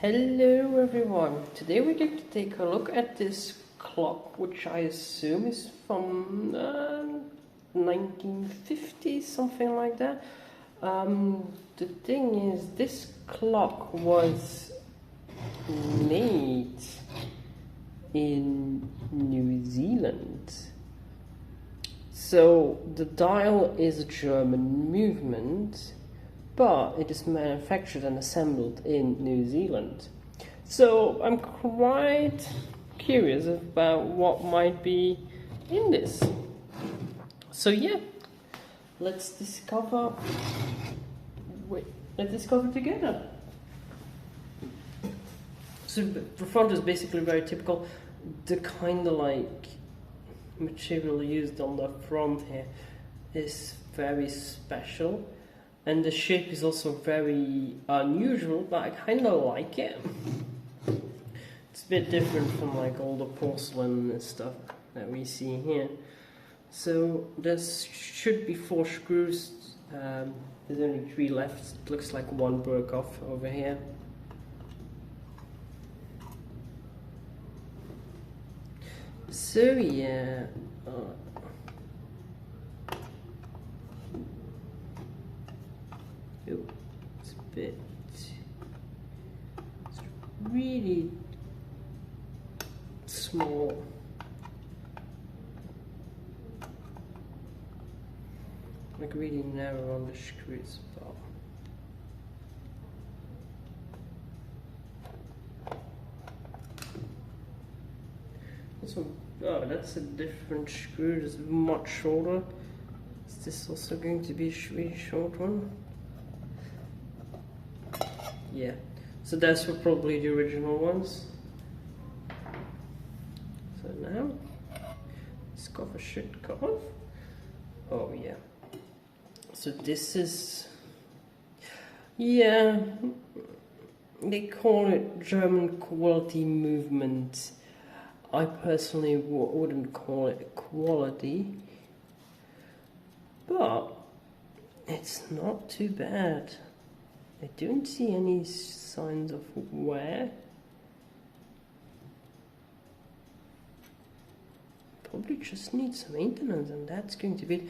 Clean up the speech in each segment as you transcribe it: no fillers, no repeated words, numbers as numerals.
Hello everyone, today we're going to take a look at this clock, which I assume is from 1950, something like that. The thing is, this clock was made in New Zealand. So the dial is a German movement, but it is manufactured and assembled in New Zealand. So I'm quite curious about what might be in this. So yeah, let's discover together. So the front is basically very typical. The kind of like material used on the front here is very special. And the shape is also very unusual, but I kind of like it. It's a bit different from like all the porcelain and stuff that we see here. So there should be 4 screws. There's only 3 left. It looks like 1 broke off over here. So yeah. It's a bit. It's really small. Like really narrow on the screws. Also, oh, that's a different screw. It's much shorter. Is this also going to be a really short one? Yeah, so that's for probably the original ones. So now, this cover should come off. Oh yeah. So this is, yeah, they call it German quality movement. I personally wouldn't call it quality, but it's not too bad. I don't see any signs of wear. Probably just needs some maintenance, and that's going to be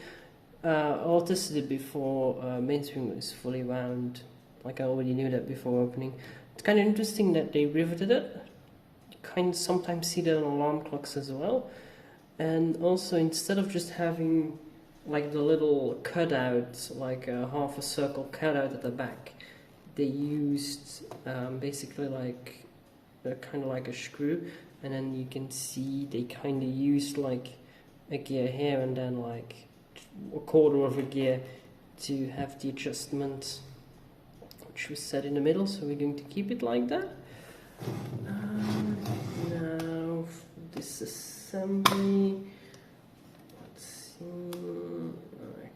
I'll test it before mainspring was fully wound. Like I already knew that before opening. It's kind of interesting that they riveted it. You kind of sometimes see that on alarm clocks as well. And also, instead of just having like the little cutout, like a half a circle cutout at the back, they used basically like kind of like a screw, and then you can see they kind of used like a gear here and then like a quarter of a gear to have the adjustment, which was set in the middle. So we're going to keep it like that. Now disassembly. Let's see. All right,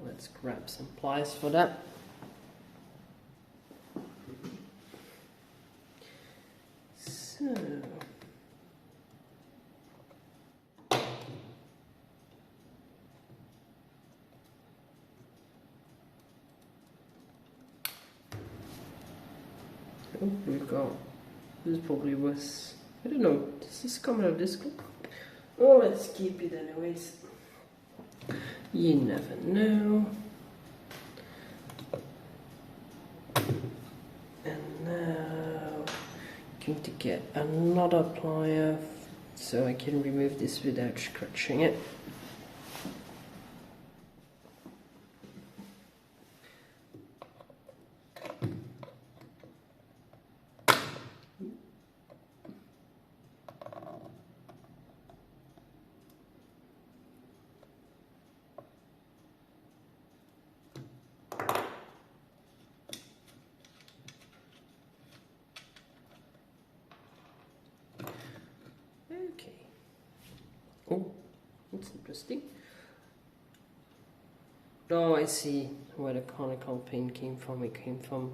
let's grab some pliers for that. So, we've got, this probably was, I don't know, does this come out of this clip? Oh, let's keep it anyways. You never know. And now, going to get another plier so I can remove this without scratching it. Okay. Oh, that's interesting. Oh, I see where the conical pin came from. It came from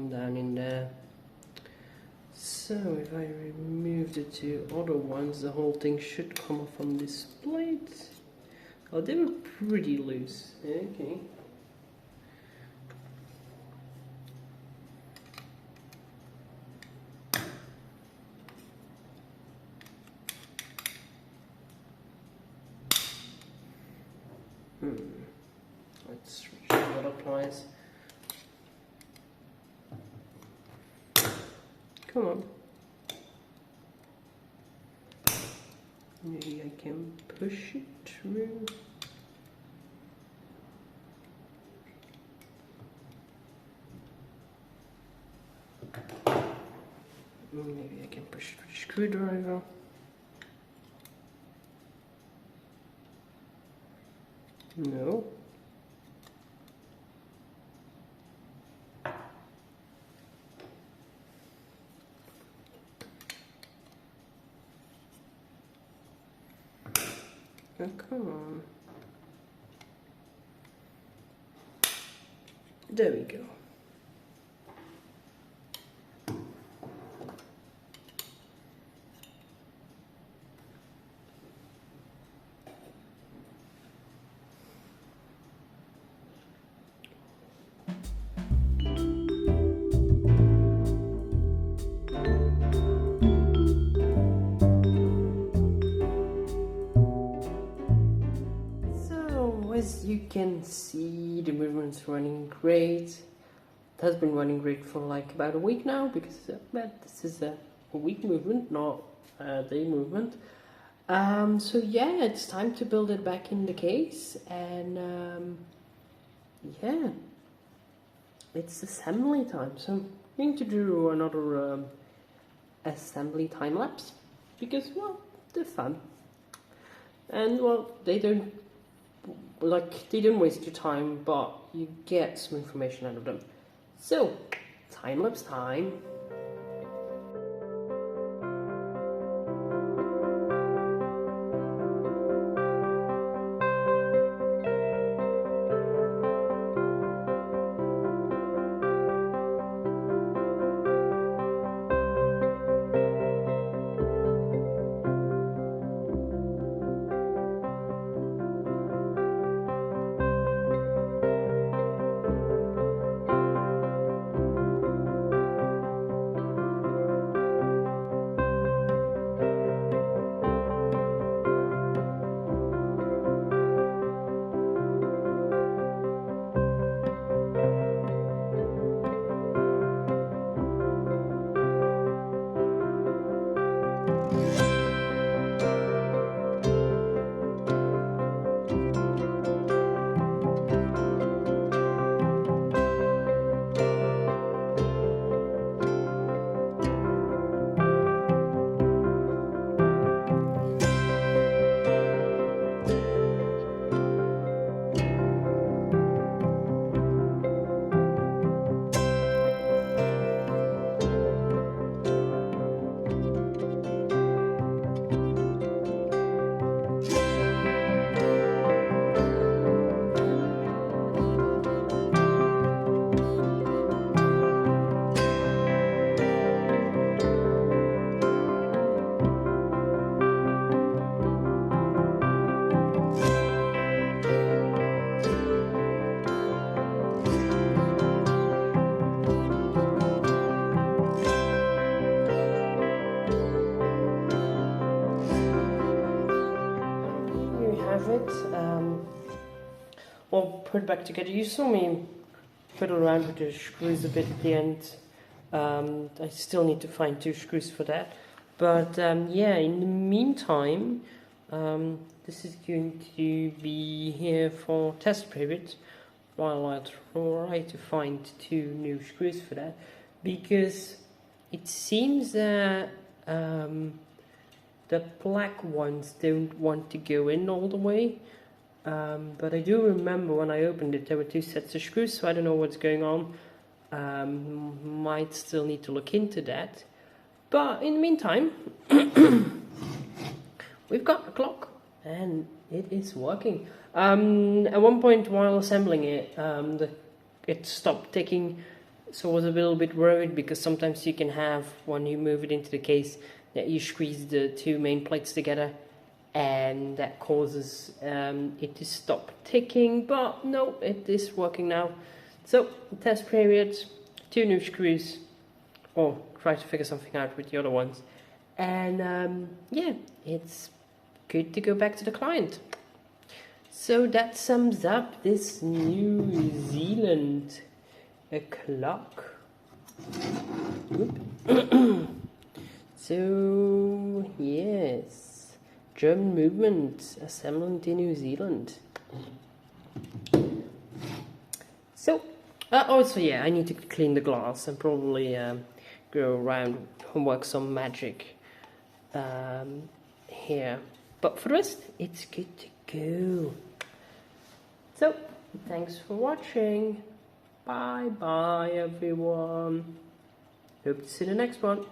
down in there. So if I remove the 2 other ones, the whole thing should come off on this plate. Oh, they were pretty loose. Okay. Let's switch to other pliers. Come on. Maybe I can push it through. Maybe I can push it with a screwdriver. No. Oh, come on. There we go. As you can see, the movement's running great. It has been running great for like about a week now, because this is a week movement, not a day movement. So yeah, it's time to build it back in the case, and yeah, it's assembly time. So I'm going to do another assembly time lapse, because well, they're fun, and well, they don't waste your time, but you get some information out of them. So, time-lapse time. Well, put it back together. You saw me fiddle around with the screws a bit at the end. I still need to find 2 screws for that. But yeah, in the meantime, this is going to be here for test period while I try to find 2 new screws for that, because it seems that the black ones don't want to go in all the way. But I do remember when I opened it there were 2 sets of screws, so I don't know what's going on. Might still need to look into that. But in the meantime, we've got a clock and it is working. At one point while assembling it, it stopped ticking, so I was a little bit worried, because sometimes you can have, when you move it into the case, that you squeeze the 2 main plates together, and that causes it to stop ticking. But no, it is working now. So, test period, 2 new screws, or try to figure something out with the other ones, and yeah, it's good to go back to the client. So that sums up this New Zealand clock. So yes, German movement assembled in New Zealand. So also, yeah, I need to clean the glass and probably go around and work some magic here. But for the rest, it's good to go. So, thanks for watching. Bye bye, everyone. Hope to see you in the next one.